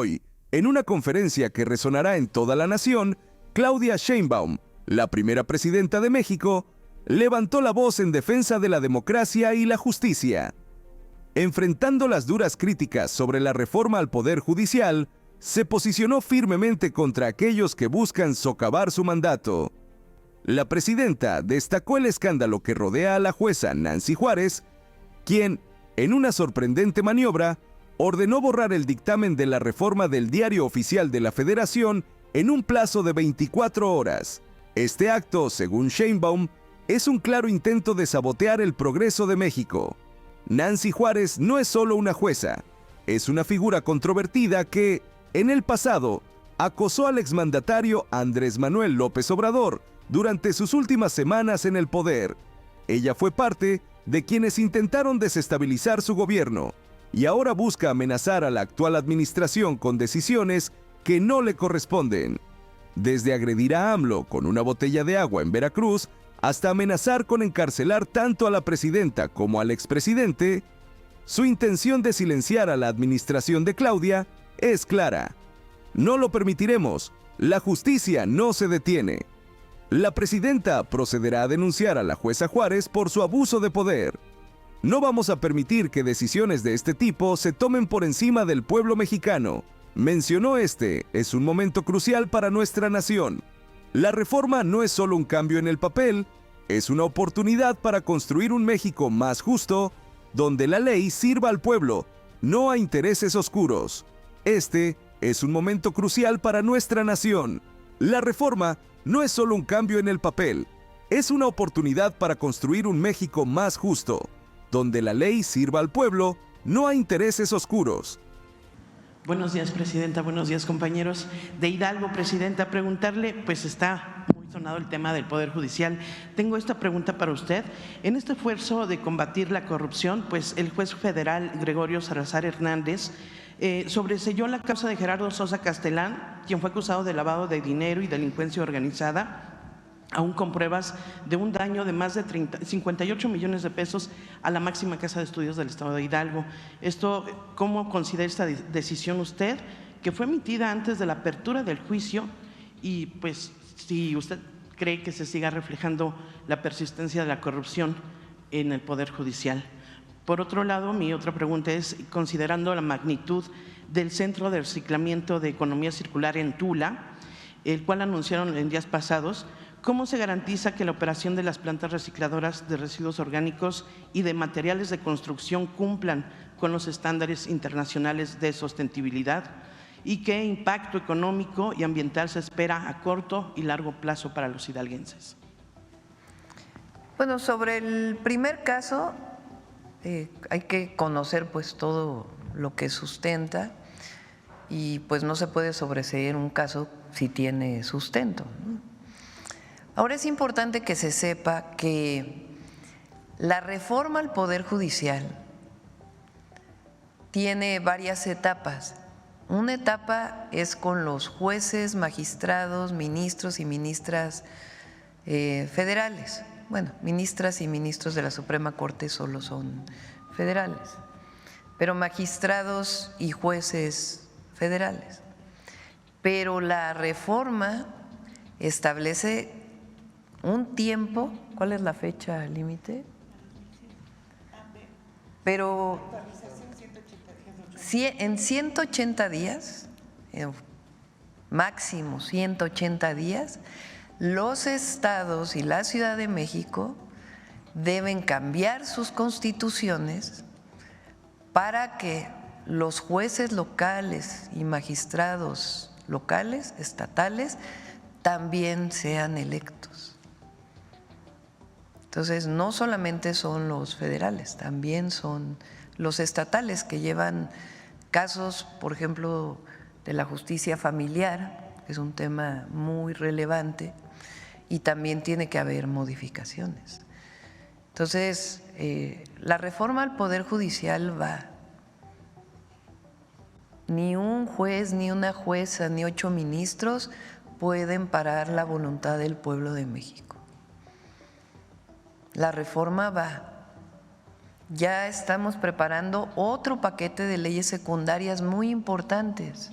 Hoy, en una conferencia que resonará en toda la nación, Claudia Sheinbaum, la primera presidenta de México, levantó la voz en defensa de la democracia y la justicia. Enfrentando las duras críticas sobre la reforma al Poder Judicial, se posicionó firmemente contra aquellos que buscan socavar su mandato. La presidenta destacó el escándalo que rodea a la jueza Nancy Juárez, quien, en una sorprendente maniobra, ordenó borrar el dictamen de la reforma del Diario Oficial de la Federación en un plazo de 24 horas. Este acto, según Sheinbaum, es un claro intento de sabotear el progreso de México. Nancy Juárez no es solo una jueza, es una figura controvertida que, en el pasado, acosó al exmandatario Andrés Manuel López Obrador durante sus últimas semanas en el poder. Ella fue parte de quienes intentaron desestabilizar su gobierno y ahora busca amenazar a la actual administración con decisiones que no le corresponden. Desde agredir a AMLO con una botella de agua en Veracruz hasta amenazar con encarcelar tanto a la presidenta como al expresidente, su intención de silenciar a la administración de Claudia es clara. No lo permitiremos, la justicia no se detiene. La presidenta procederá a denunciar a la jueza Juárez por su abuso de poder. No vamos a permitir que decisiones de este tipo se tomen por encima del pueblo mexicano. Mencionó es un momento crucial para nuestra nación. La reforma no es solo un cambio en el papel, es una oportunidad para construir un México más justo, donde la ley sirva al pueblo, no a intereses oscuros. Este es un momento crucial para nuestra nación. La reforma no es solo un cambio en el papel, es una oportunidad para construir un México más justo, donde la ley sirva al pueblo, no a intereses oscuros. Buenos días, presidenta. Buenos días, compañeros. De Hidalgo, presidenta, preguntarle, pues está muy sonado el tema del Poder Judicial. Tengo esta pregunta para usted. En este esfuerzo de combatir la corrupción, pues el juez federal Gregorio Salazar Hernández sobreseyó la causa de Gerardo Sosa Castellán, quien fue acusado de lavado de dinero y delincuencia organizada, aún con pruebas de un daño de más de 58 millones de pesos a la máxima casa de estudios del estado de Hidalgo. ¿Cómo considera esta decisión usted, que fue emitida antes de la apertura del juicio? Y pues, si usted cree que se siga reflejando la persistencia de la corrupción en el Poder Judicial. Por otro lado, mi otra pregunta es, considerando la magnitud del Centro de Reciclamiento de Economía Circular en Tula, el cual anunciaron en días pasados, ¿cómo se garantiza que la operación de las plantas recicladoras de residuos orgánicos y de materiales de construcción cumplan con los estándares internacionales de sostenibilidad? ¿Y qué impacto económico y ambiental se espera a corto y largo plazo para los hidalguenses? Bueno, sobre el primer caso, hay que conocer pues todo lo que sustenta y pues no se puede sobreseer un caso si tiene sustento, ¿no? Ahora es importante que se sepa que la reforma al Poder Judicial tiene varias etapas. Una etapa es con los jueces, magistrados, ministros y ministras federales. Bueno, ministras y ministros de la Suprema Corte solo son federales, pero magistrados y jueces federales. Pero la reforma establece un tiempo. ¿Cuál es la fecha límite? Pero en 180 días, máximo 180 días, los estados y la Ciudad de México deben cambiar sus constituciones para que los jueces locales y magistrados locales, estatales, también sean electos. Entonces, no solamente son los federales, también son los estatales que llevan casos, por ejemplo, de la justicia familiar, que es un tema muy relevante, y también tiene que haber modificaciones. Entonces, la reforma al Poder Judicial va. Ni un juez, ni una jueza, ni 8 ministros pueden parar la voluntad del pueblo de México. La reforma va. Ya estamos preparando otro paquete de leyes secundarias muy importantes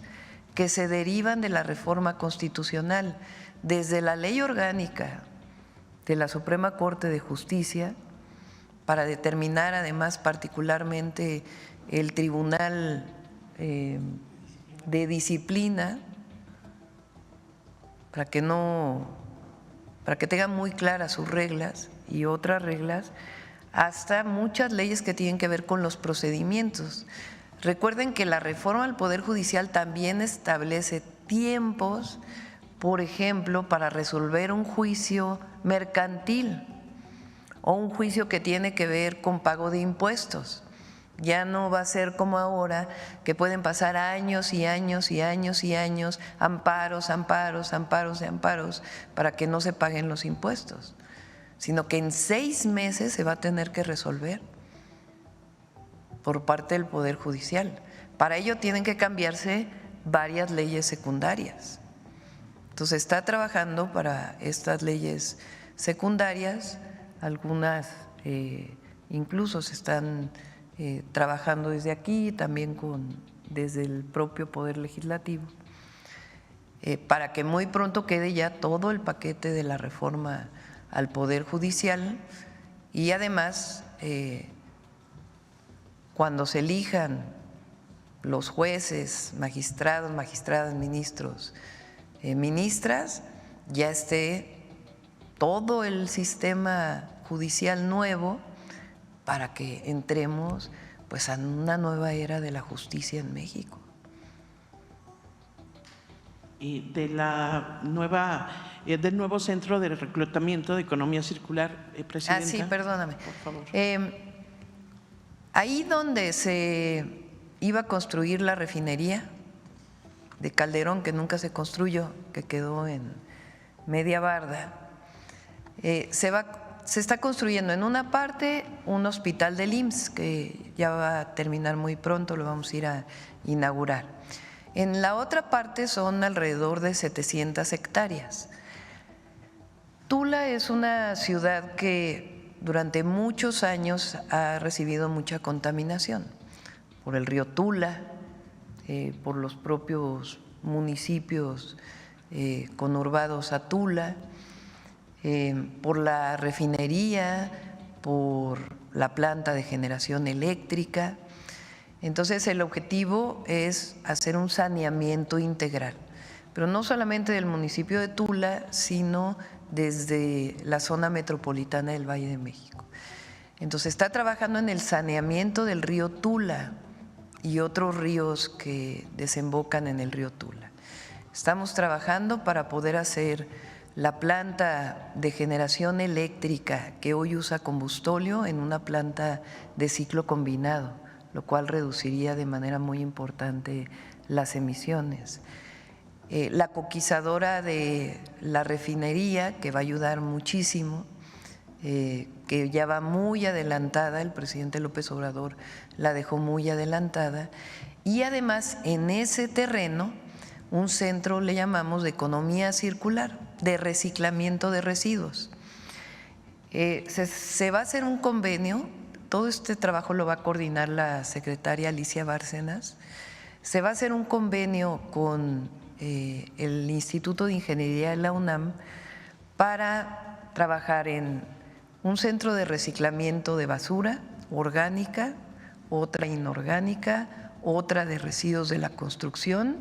que se derivan de la reforma constitucional, desde la ley orgánica de la Suprema Corte de Justicia, para determinar además particularmente el Tribunal de Disciplina, para que tengan muy claras sus reglas y otras reglas, hasta muchas leyes que tienen que ver con los procedimientos. Recuerden que la reforma al Poder Judicial también establece tiempos, por ejemplo, para resolver un juicio mercantil o un juicio que tiene que ver con pago de impuestos. Ya no va a ser como ahora, que pueden pasar años y años y años y años, amparos, amparos, amparos y amparos, para que no se paguen los impuestos, sino que en 6 meses se va a tener que resolver por parte del Poder Judicial. Para ello tienen que cambiarse varias leyes secundarias. Entonces está trabajando para estas leyes secundarias, algunas incluso se están trabajando desde aquí, también desde el propio Poder Legislativo, para que muy pronto quede ya todo el paquete de la reforma al Poder Judicial y además cuando se elijan los jueces, magistrados, magistradas, ministros, ministras, ya esté todo el sistema judicial nuevo para que entremos pues a una nueva era de la justicia en México. Y de del nuevo Centro de Reclutamiento de Economía Circular, Presidenta. Sí, perdóname. Por favor. Ahí donde se iba a construir la refinería de Calderón, que nunca se construyó, que quedó en media barda, se está construyendo en una parte un hospital del IMSS que ya va a terminar muy pronto, lo vamos a ir a inaugurar. En la otra parte son alrededor de 700 hectáreas. Tula es una ciudad que durante muchos años ha recibido mucha contaminación por el río Tula, por los propios municipios conurbados a Tula, por la refinería, por la planta de generación eléctrica. Entonces el objetivo es hacer un saneamiento integral, pero no solamente del municipio de Tula, sino desde la zona metropolitana del Valle de México. Entonces está trabajando en el saneamiento del río Tula y otros ríos que desembocan en el río Tula. Estamos trabajando para poder hacer la planta de generación eléctrica que hoy usa combustóleo en una planta de ciclo combinado, lo cual reduciría de manera muy importante las emisiones. La coquizadora de la refinería, que va a ayudar muchísimo, que ya va muy adelantada, el presidente López Obrador la dejó muy adelantada, y además en ese terreno un centro, le llamamos, de economía circular, de reciclamiento de residuos. Se va a hacer un convenio, todo este trabajo lo va a coordinar la secretaria Alicia Bárcenas, se va a hacer un convenio con el Instituto de Ingeniería de la UNAM para trabajar en un centro de reciclamiento de basura orgánica, otra inorgánica, otra de residuos de la construcción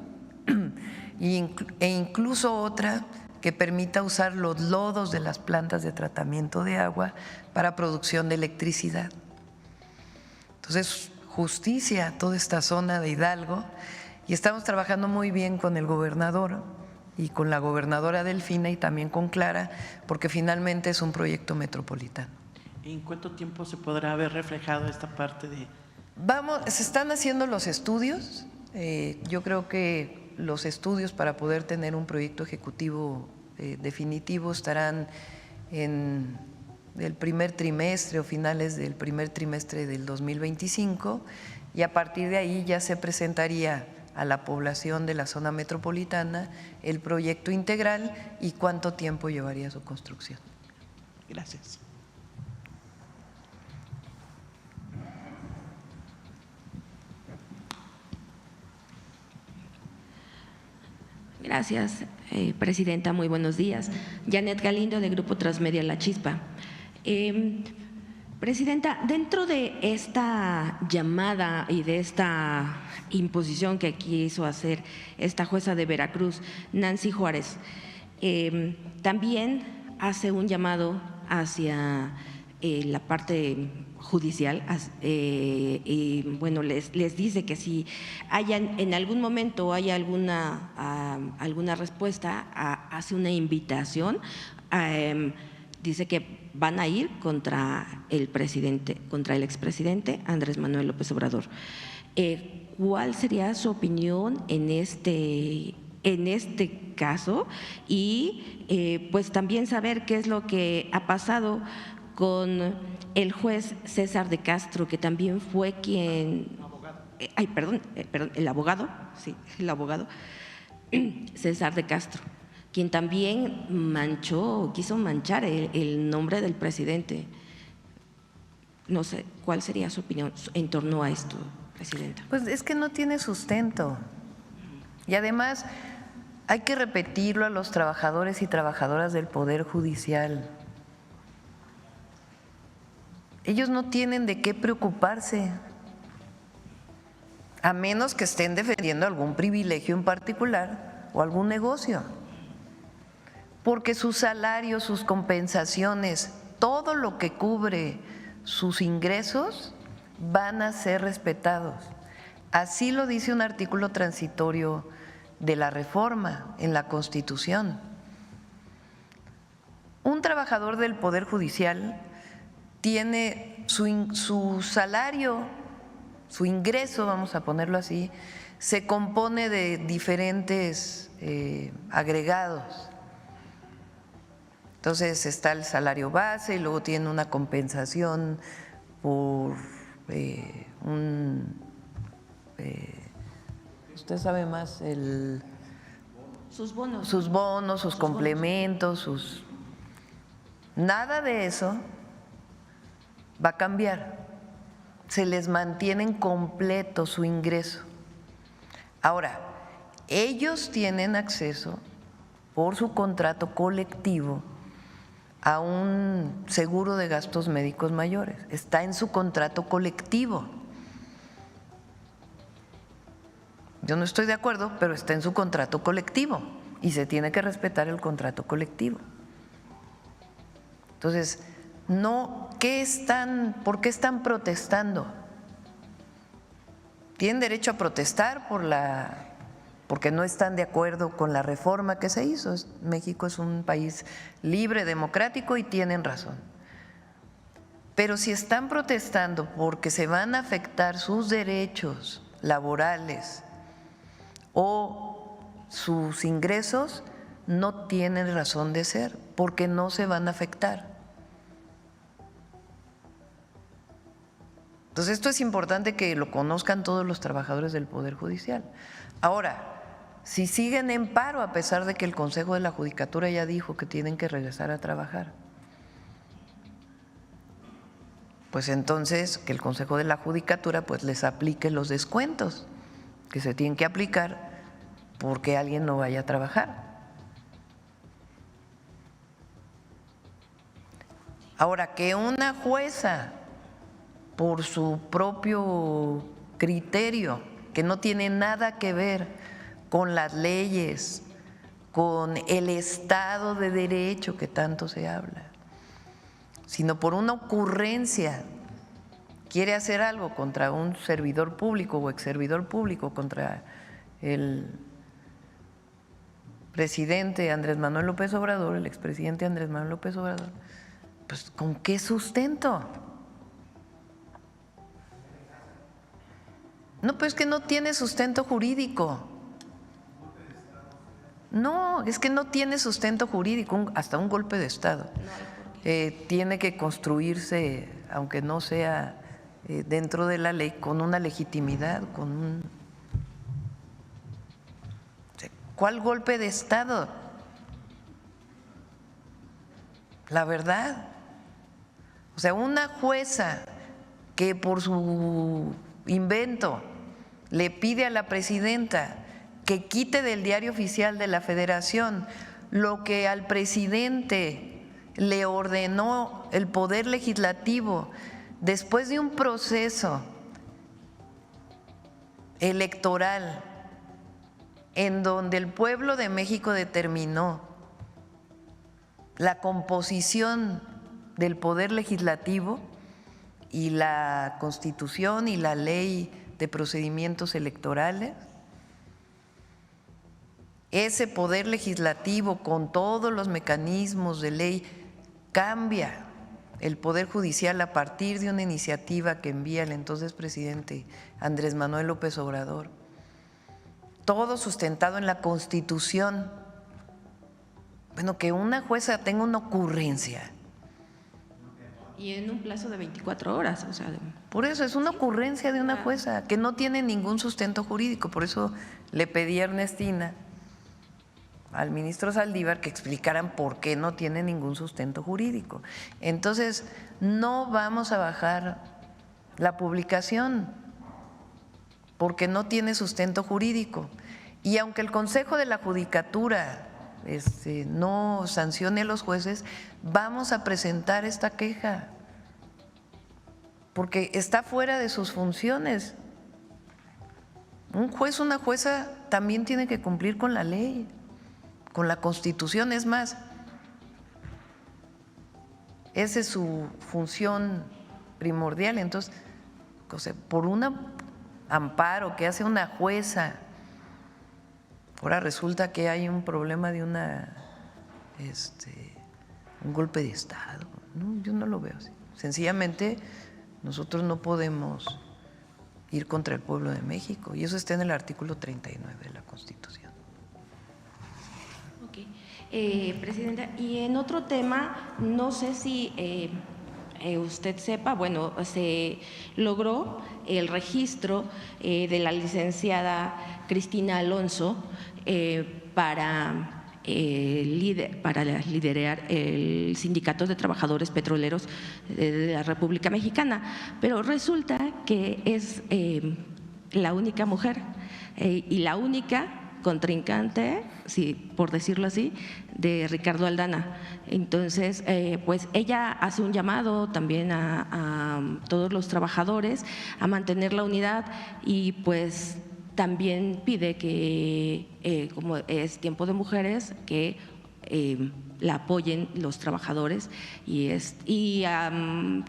e incluso otra que permita usar los lodos de las plantas de tratamiento de agua para producción de electricidad. Entonces, justicia a toda esta zona de Hidalgo, y estamos trabajando muy bien con el gobernador y con la gobernadora Delfina y también con Clara, porque finalmente es un proyecto metropolitano. ¿En cuánto tiempo se podrá ver reflejado esta parte de...? Se están haciendo los estudios, yo creo que los estudios para poder tener un proyecto ejecutivo definitivo estarán en el primer trimestre o finales del primer trimestre del 2025, y a partir de ahí ya se presentaría a la población de la zona metropolitana el proyecto integral y cuánto tiempo llevaría su construcción. Gracias. Gracias, presidenta. Muy buenos días. Janet Galindo, de Grupo Transmedia La Chispa. Presidenta, dentro de esta llamada y de esta imposición que quiso hacer esta jueza de Veracruz, Nancy Juárez, también hace un llamado hacia la parte judicial y bueno, les dice que si en algún momento hay alguna respuesta, hace una invitación, dice que van a ir contra el expresidente Andrés Manuel López Obrador. ¿Cuál sería su opinión en este caso? Y pues también saber qué es lo que ha pasado con el juez César de Castro, que también fue quien… el abogado César de Castro, quien también quiso manchar el nombre del presidente. No sé, ¿cuál sería su opinión en torno a esto, presidenta? Pues es que no tiene sustento. Y además hay que repetirlo a los trabajadores y trabajadoras del Poder Judicial. Ellos no tienen de qué preocuparse, a menos que estén defendiendo algún privilegio en particular o algún negocio, porque sus salarios, sus compensaciones, todo lo que cubre sus ingresos van a ser respetados. Así lo dice un artículo transitorio de la reforma en la Constitución. Un trabajador del Poder Judicial tiene su salario, su ingreso, vamos a ponerlo así, se compone de diferentes agregados. Entonces está el salario base y luego tiene una compensación por usted sabe más, Sus bonos. Sus bonos, sus complementos, nada de eso va a cambiar. Se les mantiene completo su ingreso. Ahora, ellos tienen acceso por su contrato colectivo a un seguro de gastos médicos mayores. Está en su contrato colectivo. Yo no estoy de acuerdo, pero está en su contrato colectivo y se tiene que respetar el contrato colectivo. Entonces, ¿por qué están protestando? Tienen derecho a protestar porque no están de acuerdo con la reforma que se hizo. México es un país libre, democrático y tienen razón. Pero si están protestando porque se van a afectar sus derechos laborales o sus ingresos, no tienen razón de ser, porque no se van a afectar. Entonces, esto es importante que lo conozcan todos los trabajadores del Poder Judicial. Ahora, si siguen en paro, a pesar de que el Consejo de la Judicatura ya dijo que tienen que regresar a trabajar, pues entonces que el Consejo de la Judicatura pues les aplique los descuentos que se tienen que aplicar porque alguien no vaya a trabajar. Ahora, que una jueza, por su propio criterio, que no tiene nada que ver con las leyes, con el Estado de Derecho que tanto se habla, sino por una ocurrencia quiere hacer algo contra un servidor público o exservidor público, contra el presidente Andrés Manuel López Obrador, el expresidente Andrés Manuel López Obrador, pues ¿con qué sustento? No, pues que no tiene sustento jurídico. No, es que no tiene sustento jurídico, hasta un golpe de Estado. Tiene que construirse, aunque no sea dentro de la ley, con una legitimidad, ¿Cuál golpe de Estado? La verdad. O sea, una jueza que por su invento le pide a la presidenta que quite del Diario Oficial de la Federación lo que al presidente le ordenó el Poder Legislativo después de un proceso electoral en donde el pueblo de México determinó la composición del Poder Legislativo y la Constitución y la Ley de Procedimientos Electorales. Ese Poder Legislativo, con todos los mecanismos de ley, cambia el Poder Judicial a partir de una iniciativa que envía el entonces presidente Andrés Manuel López Obrador, todo sustentado en la Constitución. Bueno, que una jueza tenga una ocurrencia. Y en un plazo de 24 horas, o sea… Por eso es una ocurrencia de una jueza que no tiene ningún sustento jurídico. Por eso le pedí a Ernestina, al ministro Saldívar, que explicaran por qué no tiene ningún sustento jurídico. Entonces, no vamos a bajar la publicación porque no tiene sustento jurídico. Y aunque el Consejo de la Judicatura no sancione a los jueces, vamos a presentar esta queja porque está fuera de sus funciones. Un juez, una jueza también tiene que cumplir con la ley, con la Constitución. Es más, esa es su función primordial. Entonces, por un amparo que hace una jueza, ahora resulta que hay un problema de un golpe de Estado. No, yo no lo veo así. Sencillamente, nosotros no podemos ir contra el pueblo de México, y eso está en el artículo 39 de la Constitución. Ok. Presidenta, y en otro tema, no sé si usted sepa, bueno, se logró el registro de la licenciada Cristina Alonso para liderar el Sindicato de Trabajadores Petroleros de la República Mexicana, pero resulta que es la única mujer y la única contrincante, sí, por decirlo así, de Ricardo Aldana. Entonces, pues ella hace un llamado también a todos los trabajadores a mantener la unidad y pues también pide que, como es tiempo de mujeres, que la apoyen los trabajadores y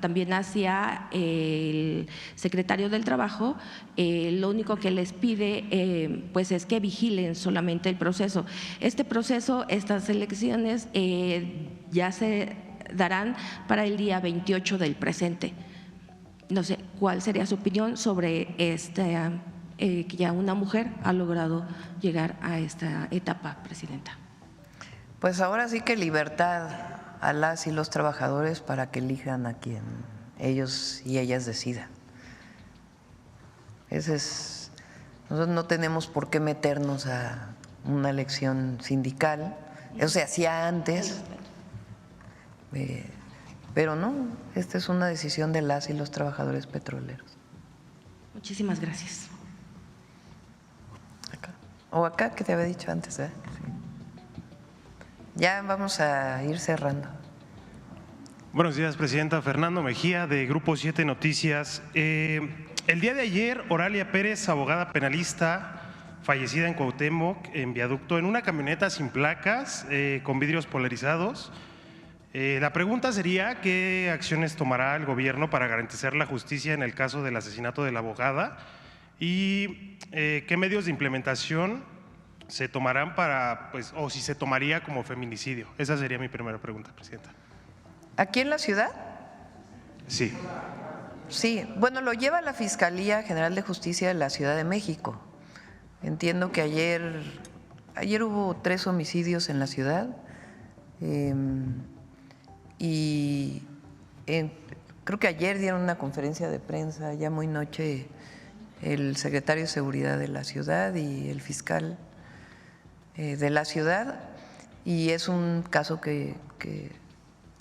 también hacia el secretario del Trabajo, lo único que les pide pues es que vigilen solamente el proceso. Este proceso, estas elecciones ya se darán para el día 28 del presente. No sé, ¿cuál sería su opinión sobre que ya una mujer ha logrado llegar a esta etapa, Presidenta? Pues ahora sí que libertad a las y los trabajadores para que elijan a quien ellos y ellas decidan. Nosotros no tenemos por qué meternos a una elección sindical, eso se hacía antes, pero no, esta es una decisión de las y los trabajadores petroleros. Muchísimas gracias. Acá que te había dicho antes, ¿eh? Sí. Ya vamos a ir cerrando. Buenos días, Presidenta. Fernando Mejía, de Grupo 7 Noticias. El día de ayer, Oralia Pérez, abogada penalista, fallecida en Cuauhtémoc, en Viaducto, en una camioneta sin placas, con vidrios polarizados. La pregunta sería, ¿qué acciones tomará el gobierno para garantizar la justicia en el caso del asesinato de la abogada? ¿Y qué medios de implementación se tomarán o si se tomaría como feminicidio? Esa sería mi primera pregunta, Presidenta. ¿Aquí en la ciudad? Sí. Sí, bueno, lo lleva la Fiscalía General de Justicia de la Ciudad de México. Entiendo que ayer hubo 3 homicidios en la ciudad y creo que ayer dieron una conferencia de prensa, ya muy noche, el secretario de Seguridad de la ciudad y el fiscal de la ciudad, y es un caso que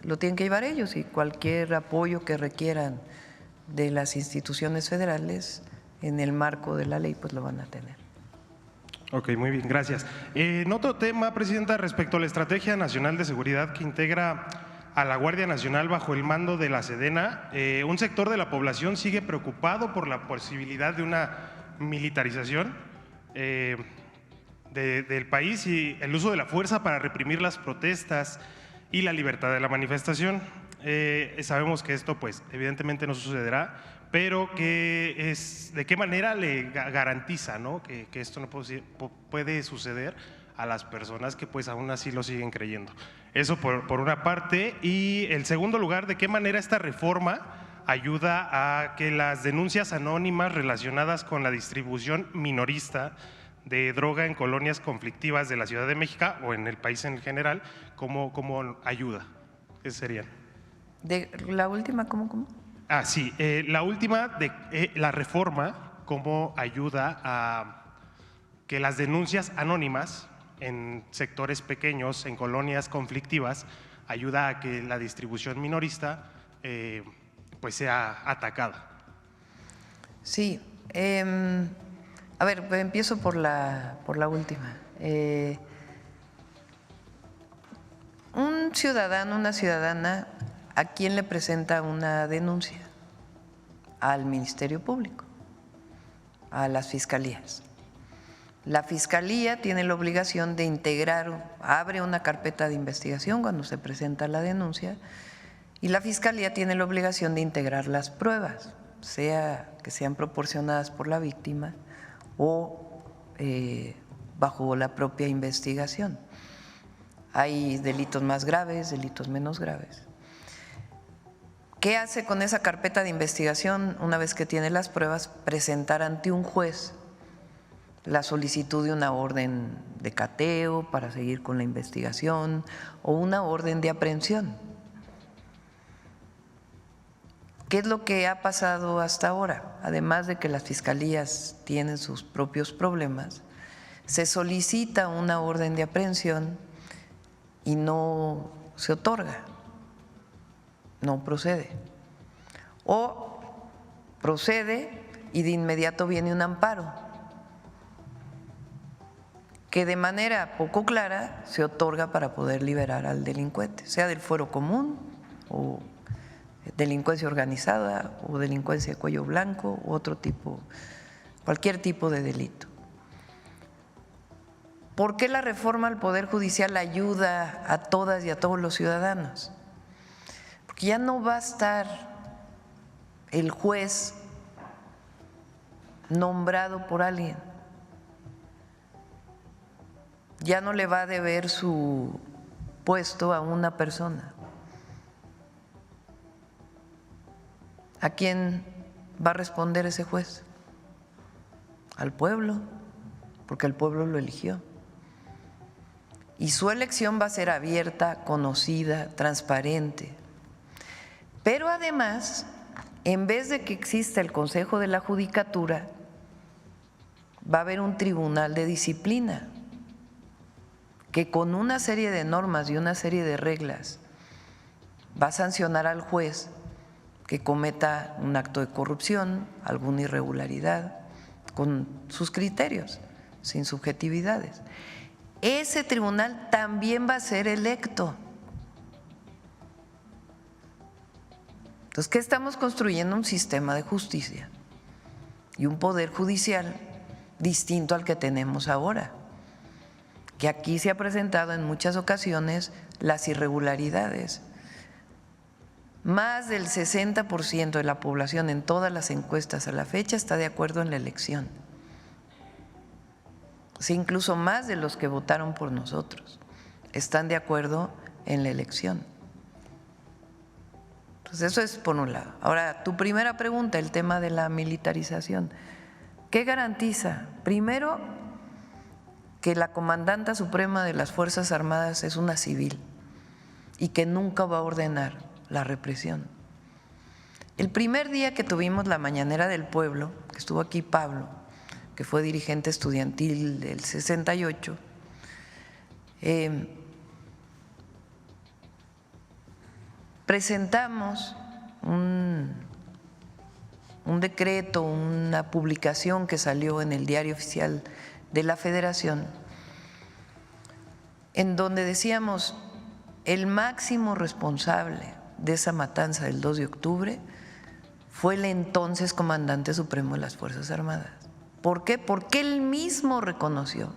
lo tienen que llevar ellos, y cualquier apoyo que requieran de las instituciones federales en el marco de la ley pues lo van a tener. Ok, muy bien, gracias. En otro tema, Presidenta, respecto a la Estrategia Nacional de Seguridad que integra a la Guardia Nacional bajo el mando de la Sedena, un sector de la población sigue preocupado por la posibilidad de una militarización del país y el uso de la fuerza para reprimir las protestas y la libertad de la manifestación. Sabemos que esto, pues, evidentemente no sucederá, pero ¿de qué manera le garantiza, ¿no?, que esto no puede suceder a las personas que pues aún así lo siguen creyendo? Eso por una parte. Y en segundo lugar, ¿de qué manera esta reforma ayuda a que las denuncias anónimas relacionadas con la distribución minorista de droga en colonias conflictivas de la Ciudad de México o en el país en general, cómo ayuda? ¿Qué serían? De la última, ¿cómo? Ah, sí, la última, de la reforma, cómo ayuda a que las denuncias anónimas en sectores pequeños, en colonias conflictivas, ayuda a que la distribución minorista pues sea atacada. Sí, a ver, empiezo por la última. Un ciudadano, una ciudadana, ¿a quién le presenta una denuncia? Al Ministerio Público, a las fiscalías. La fiscalía tiene la obligación de integrar, abre una carpeta de investigación cuando se presenta la denuncia, y la fiscalía tiene la obligación de integrar las pruebas, sea que sean proporcionadas por la víctima o bajo la propia investigación. Hay delitos más graves, delitos menos graves. ¿Qué hace con esa carpeta de investigación una vez que tiene las pruebas? Presentar ante un juez la solicitud de una orden de cateo para seguir con la investigación o una orden de aprehensión. ¿Qué es lo que ha pasado hasta ahora? Además de que las fiscalías tienen sus propios problemas, se solicita una orden de aprehensión y no se otorga, no procede. O procede y de inmediato viene un amparo, que de manera poco clara se otorga para poder liberar al delincuente, sea del fuero común o delincuencia organizada o delincuencia de cuello blanco u otro tipo, cualquier tipo de delito. ¿Por qué la reforma al Poder Judicial ayuda a todas y a todos los ciudadanos? Porque ya no va a estar el juez nombrado por alguien, ya no le va a deber su puesto a una persona. ¿A quién va a responder ese juez? Al pueblo, porque el pueblo lo eligió. Y su elección va a ser abierta, conocida, transparente. Pero además, en vez de que exista el Consejo de la Judicatura, va a haber un tribunal de disciplina que con una serie de normas y una serie de reglas va a sancionar al juez que cometa un acto de corrupción, alguna irregularidad, con sus criterios, sin subjetividades. Ese tribunal también va a ser electo. Entonces, ¿qué estamos construyendo? Un sistema de justicia y un poder judicial distinto al que tenemos ahora, que aquí se ha presentado en muchas ocasiones las irregularidades. Más del 60% de la población en todas las encuestas a la fecha está de acuerdo en la elección. Sí, incluso más de los que votaron por nosotros están de acuerdo en la elección. Entonces, eso es por un lado. Ahora, tu primera pregunta, el tema de la militarización. ¿Qué garantiza? Primero, que la comandanta suprema de las Fuerzas Armadas es una civil y que nunca va a ordenar la represión. El primer día que tuvimos la Mañanera del Pueblo, que estuvo aquí Pablo, que fue dirigente estudiantil del 68, presentamos un decreto, una publicación que salió en el Diario Oficial de la Federación, en donde decíamos el máximo responsable de esa matanza del 2 de octubre fue el entonces comandante supremo de las Fuerzas Armadas. ¿Por qué? Porque él mismo reconoció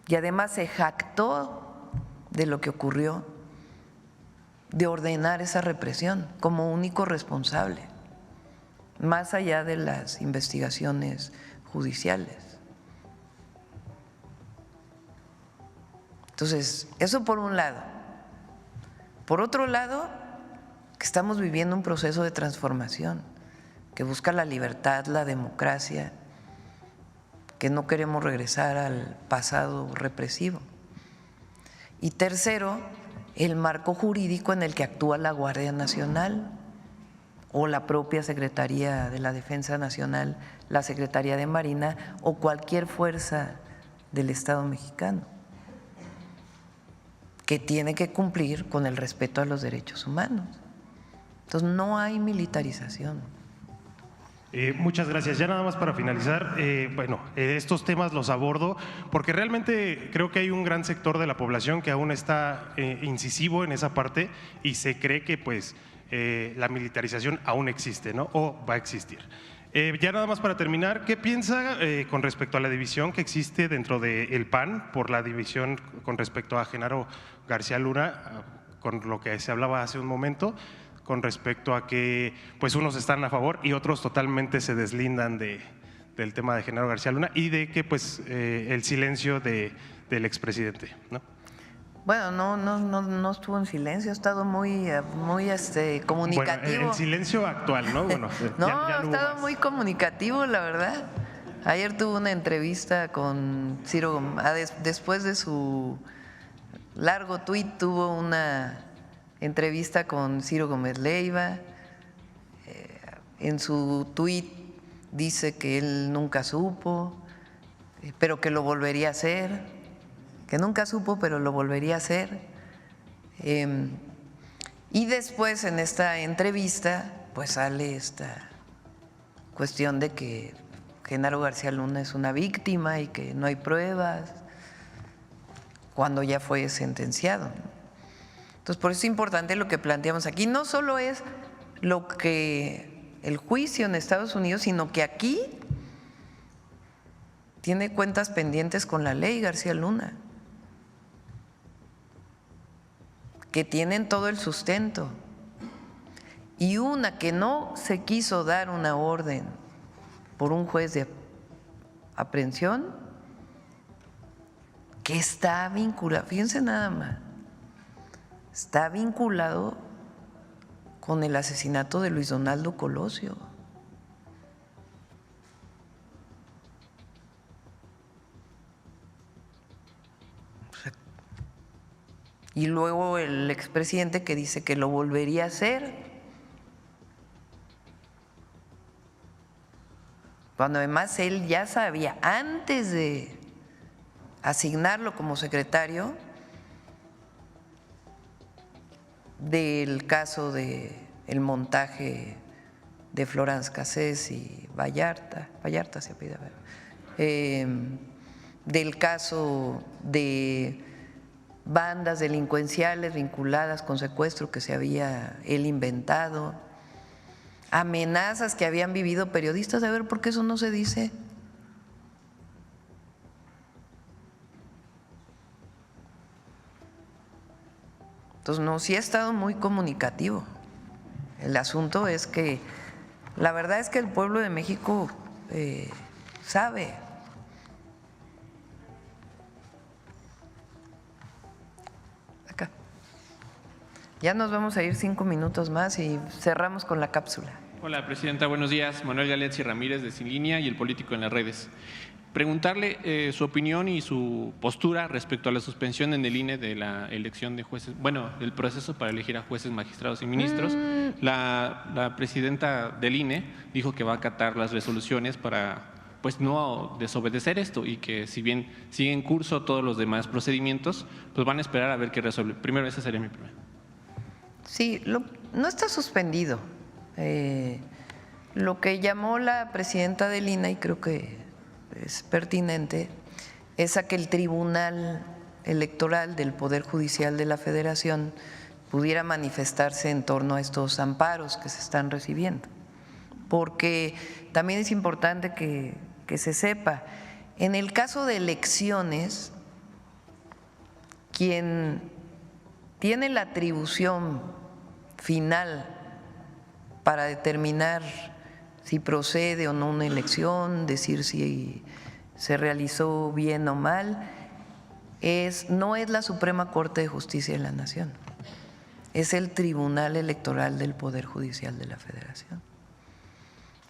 y además se jactó de lo que ocurrió, de ordenar esa represión como único responsable, más allá de las investigaciones judiciales. Entonces, eso por un lado. Por otro lado, que estamos viviendo un proceso de transformación que busca la libertad, la democracia, que no queremos regresar al pasado represivo. Y tercero, el marco jurídico en el que actúa la Guardia Nacional o la propia Secretaría de la Defensa Nacional, la Secretaría de Marina o cualquier fuerza del Estado mexicano, que tiene que cumplir con el respeto a los derechos humanos. Entonces, no hay militarización. Muchas gracias. Ya nada más para finalizar, estos temas los abordo porque realmente creo que hay un gran sector de la población que aún está incisivo en esa parte y se cree que pues la militarización aún existe, ¿no? O va a existir. Ya nada más para terminar, ¿qué piensa con respecto a la división que existe dentro del PAN por la división con respecto a Genaro García Luna, con lo que se hablaba hace un momento, con respecto a que pues unos están a favor y otros totalmente se deslindan del tema de Genaro García Luna y de que pues el silencio del expresidente, ¿no? Bueno, no estuvo en silencio, ha estado muy comunicativo. Bueno, el silencio actual, ¿no? Bueno, ha estado muy comunicativo, la verdad. Ayer tuvo una entrevista con Ciro Gómez, después de su largo tuit tuvo una entrevista con Ciro Gómez Leiva. En su tuit dice que él nunca supo, pero que lo volvería a hacer. Que nunca supo, pero lo volvería a hacer. Y después en esta entrevista, pues sale esta cuestión de que Genaro García Luna es una víctima y que no hay pruebas, cuando ya fue sentenciado. Entonces, por eso es importante lo que planteamos aquí. No solo es lo que el juicio en Estados Unidos, sino que aquí tiene cuentas pendientes con la ley García Luna, que tienen todo el sustento, y una que no se quiso dar una orden por un juez de aprehensión, que está vinculado, fíjense nada más, está vinculado con el asesinato de Luis Donaldo Colosio. Y luego el expresidente que dice que lo volvería a hacer, cuando además él ya sabía, antes de asignarlo como secretario, del caso del montaje de Florence Cassés y Vallarta se apellida, del caso de bandas delincuenciales vinculadas con secuestro que se había él inventado, amenazas que habían vivido periodistas. A ver, ¿por qué eso no se dice? Entonces, no, sí ha estado muy comunicativo. El asunto es que la verdad es que el pueblo de México sabe. Ya nos vamos a ir 5 minutos más y cerramos con la cápsula. Hola, Presidenta, buenos días. Manuel Galetzi Ramírez de Sin Línea y El Político en las Redes. Preguntarle su opinión y su postura respecto a la suspensión en el INE de la elección de jueces, bueno, del proceso para elegir a jueces, magistrados y ministros. La presidenta del INE dijo que va a acatar las resoluciones para pues no desobedecer esto y que si bien sigue en curso todos los demás procedimientos, pues van a esperar a ver qué resuelve. Primero, esa sería mi primera. Sí, no está suspendido. Lo que llamó la presidenta del INE, y creo que es pertinente es a que el Tribunal Electoral del Poder Judicial de la Federación pudiera manifestarse en torno a estos amparos que se están recibiendo. Porque también es importante que se sepa, en el caso de elecciones, quien tiene la atribución final para determinar si procede o no una elección, decir si se realizó bien o mal, no es la Suprema Corte de Justicia de la Nación, es el Tribunal Electoral del Poder Judicial de la Federación.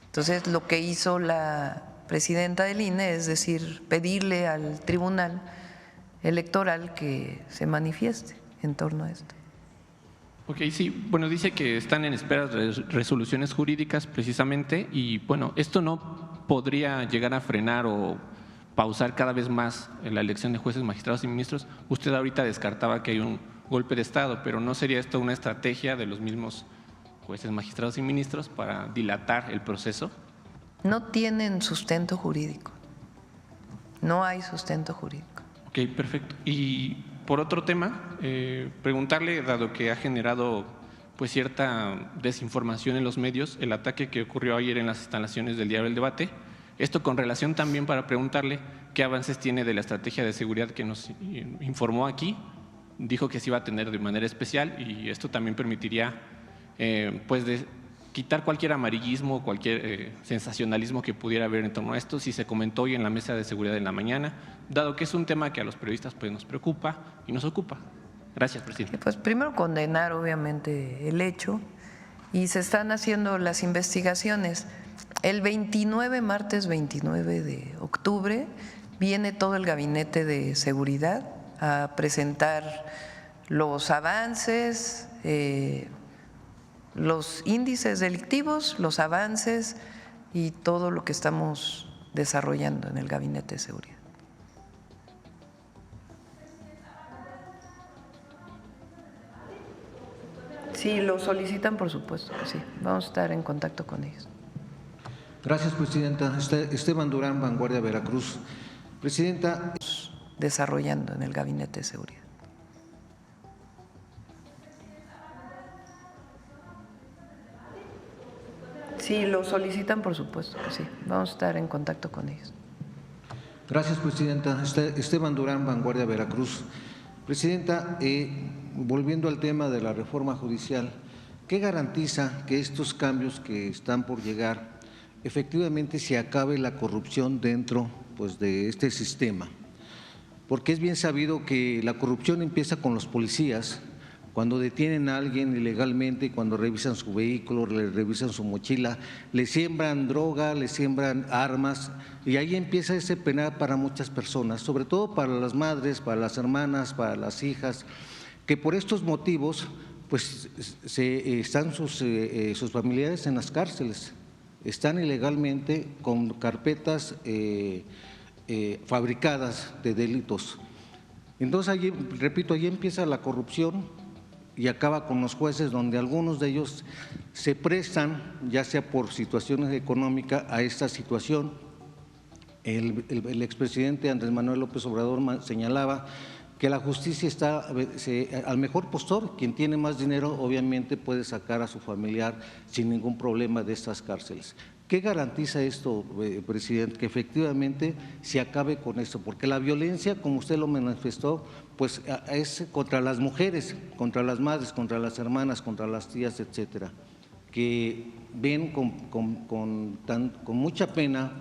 Entonces, lo que hizo la presidenta del INE es decir, pedirle al Tribunal Electoral que se manifieste en torno a esto. Ok, sí, bueno, dice que están en espera de resoluciones jurídicas precisamente y bueno, esto no podría llegar a frenar o pausar cada vez más la elección de jueces, magistrados y ministros. Usted ahorita descartaba que hay un golpe de Estado, pero ¿no sería esto una estrategia de los mismos jueces, magistrados y ministros para dilatar el proceso? No tienen sustento jurídico, no hay sustento jurídico. Ok, perfecto. Y por otro tema, preguntarle, dado que ha generado pues cierta desinformación en los medios, el ataque que ocurrió ayer en las instalaciones del diario El Debate, esto con relación también para preguntarle qué avances tiene de la estrategia de seguridad que nos informó aquí, dijo que se iba a tener de manera especial y esto también permitiría pues quitar cualquier amarillismo, cualquier sensacionalismo que pudiera haber en torno a esto, si se comentó hoy en la mesa de seguridad en la mañana, dado que es un tema que a los periodistas pues, nos preocupa y nos ocupa. Gracias, presidente. Pues primero condenar obviamente el hecho y se están haciendo las investigaciones. El 29, martes 29 de octubre, viene todo el gabinete de seguridad a presentar los avances, los índices delictivos, los avances y todo lo que estamos desarrollando en el gabinete de seguridad. Si lo solicitan, por supuesto que sí. Vamos a estar en contacto con ellos. Gracias, Presidenta. Esteban Durán, Vanguardia, Veracruz. Presidenta. Desarrollando en el gabinete de seguridad. Si lo solicitan, por supuesto que sí. Vamos a estar en contacto con ellos. Gracias, Presidenta. Esteban Durán, Vanguardia, Veracruz. Presidenta, volviendo al tema de la reforma judicial, ¿qué garantiza que estos cambios que están por llegar efectivamente se acabe la corrupción dentro pues, de este sistema? Porque es bien sabido que la corrupción empieza con los policías, cuando detienen a alguien ilegalmente, cuando revisan su vehículo, le revisan su mochila, le siembran droga, le siembran armas y ahí empieza ese penal para muchas personas, sobre todo para las madres, para las hermanas, para las hijas, que por estos motivos pues están sus familiares en las cárceles, están ilegalmente con carpetas fabricadas de delitos. Entonces, allí, repito, allí empieza la corrupción y acaba con los jueces, donde algunos de ellos se prestan, ya sea por situaciones económicas, a esta situación. El expresidente Andrés Manuel López Obrador señalaba que la justicia está al mejor postor, quien tiene más dinero obviamente puede sacar a su familiar sin ningún problema de estas cárceles. ¿Qué garantiza esto, presidente? Que efectivamente se acabe con esto, porque la violencia, como usted lo manifestó, pues es contra las mujeres, contra las madres, contra las hermanas, contra las tías, etcétera, que ven con mucha pena,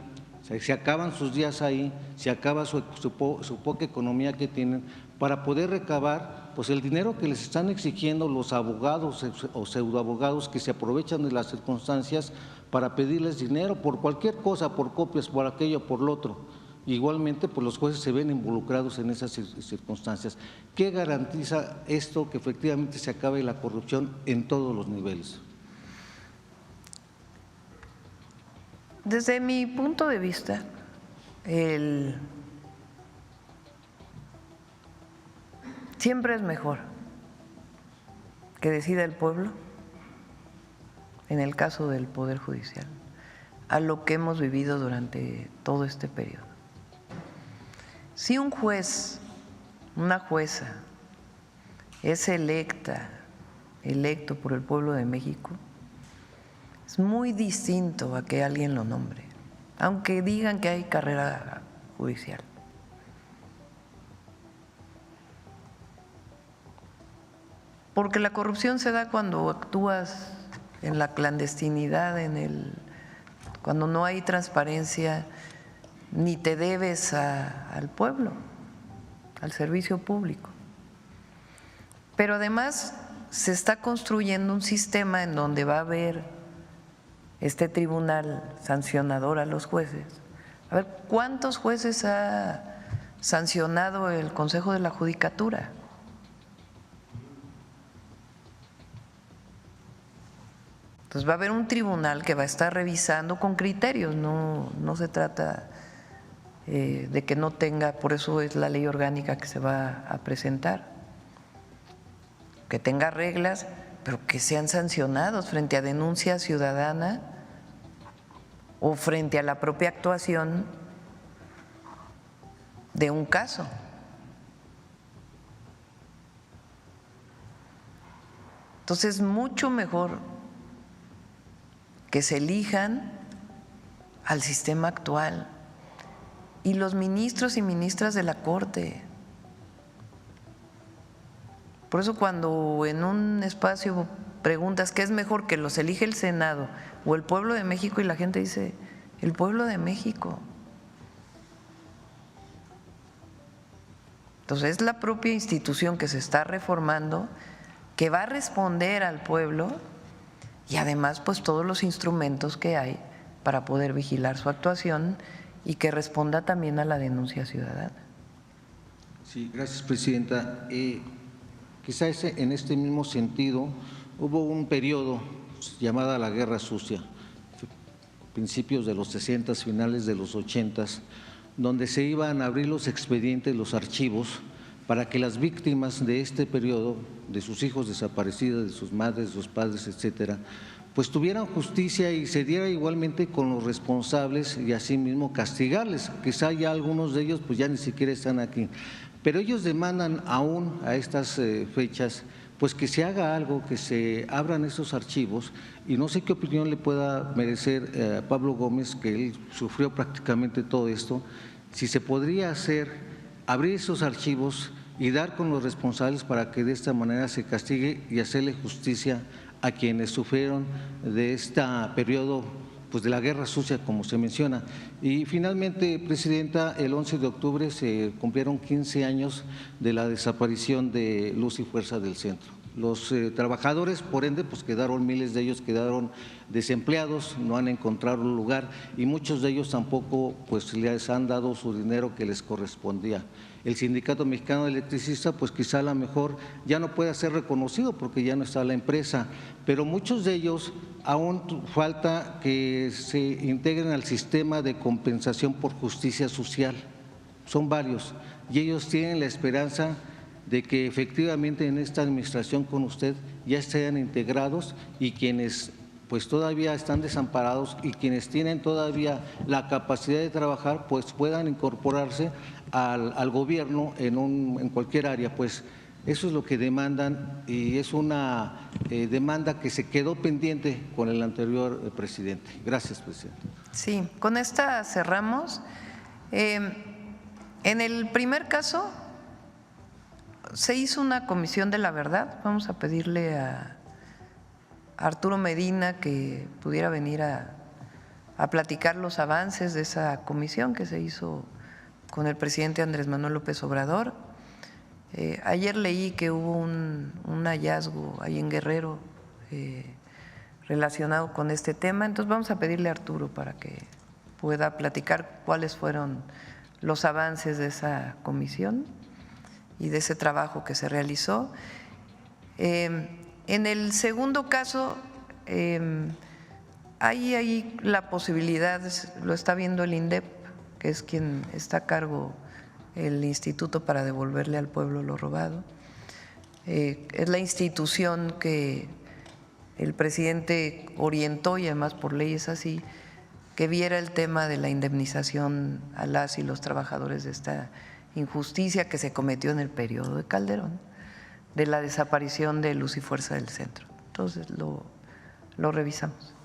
se acaban sus días ahí, se acaba su poca economía que tienen para poder recabar pues el dinero que les están exigiendo los abogados o pseudoabogados que se aprovechan de las circunstancias para pedirles dinero por cualquier cosa, por copias, por aquello, por lo otro. Igualmente, pues los jueces se ven involucrados en esas circunstancias. ¿Qué garantiza esto que efectivamente se acabe la corrupción en todos los niveles? Desde mi punto de vista, siempre es mejor que decida el pueblo, en el caso del Poder Judicial, a lo que hemos vivido durante todo este periodo. Si un juez, una jueza, es electo por el pueblo de México, es muy distinto a que alguien lo nombre, aunque digan que hay carrera judicial. Porque la corrupción se da cuando actúas en la clandestinidad, cuando no hay transparencia, ni te debes al pueblo, al servicio público. Pero además se está construyendo un sistema en donde va a haber este tribunal sancionador a los jueces. A ver, ¿cuántos jueces ha sancionado el Consejo de la Judicatura? Entonces va a haber un tribunal que va a estar revisando con criterios, no se trata de que no tenga, por eso es la ley orgánica que se va a presentar, que tenga reglas, pero que sean sancionados frente a denuncia ciudadana o frente a la propia actuación de un caso. Entonces es mucho mejor que se elijan al sistema actual y los ministros y ministras de la Corte. Por eso cuando en un espacio preguntas qué es mejor, que los elige el Senado o el pueblo de México, y la gente dice el pueblo de México. Entonces es la propia institución que se está reformando, que va a responder al pueblo, y además pues todos los instrumentos que hay para poder vigilar su actuación y que responda también a la denuncia ciudadana. Sí, gracias, presidenta. Quizás en este mismo sentido hubo un periodo llamado la Guerra Sucia, principios de los 60, finales de los 80, donde se iban a abrir los expedientes, los archivos, para que las víctimas de este periodo, de sus hijos desaparecidos, de sus madres, sus padres, etcétera, pues tuvieran justicia y se diera igualmente con los responsables y asimismo castigarles. Quizá ya algunos de ellos pues ya ni siquiera están aquí, pero ellos demandan aún a estas fechas pues que se haga algo, que se abran esos archivos, y no sé qué opinión le pueda merecer a Pablo Gómez, que él sufrió prácticamente todo esto, si se podría abrir esos archivos y dar con los responsables para que de esta manera se castigue y hacerle justicia a quienes sufrieron de este periodo pues de la Guerra Sucia, como se menciona. Y finalmente, presidenta, el 11 de octubre se cumplieron 15 años de la desaparición de Luz y Fuerza del Centro. Los trabajadores, por ende, pues miles de ellos quedaron desempleados, no han encontrado un lugar, y muchos de ellos tampoco pues les han dado su dinero que les correspondía. El Sindicato Mexicano de Electricistas pues quizá a lo mejor ya no pueda ser reconocido porque ya no está la empresa, pero muchos de ellos aún falta que se integren al sistema de compensación por justicia social. Son varios y ellos tienen la esperanza de que efectivamente en esta administración con usted ya estén integrados, y quienes pues todavía están desamparados y quienes tienen todavía la capacidad de trabajar pues puedan incorporarse al gobierno en cualquier área. Pues eso es lo que demandan, y es una demanda que se quedó pendiente con el anterior presidente. Gracias, presidente. Sí, con esta cerramos. En el primer caso se hizo una comisión de la verdad. Vamos a pedirle a Arturo Medina que pudiera venir a platicar los avances de esa comisión que se hizo con el presidente Andrés Manuel López Obrador. Ayer leí que hubo un hallazgo ahí en Guerrero relacionado con este tema, entonces vamos a pedirle a Arturo para que pueda platicar cuáles fueron los avances de esa comisión y de ese trabajo que se realizó. En el segundo caso, hay ahí la posibilidad, lo está viendo el INDEP, que es quien está a cargo el instituto para devolverle al pueblo lo robado. Es la institución que el presidente orientó, y además por ley es así, que viera el tema de la indemnización a las y los trabajadores de esta injusticia que se cometió en el periodo de Calderón, de la desaparición de Luz y Fuerza del Centro. Entonces lo revisamos.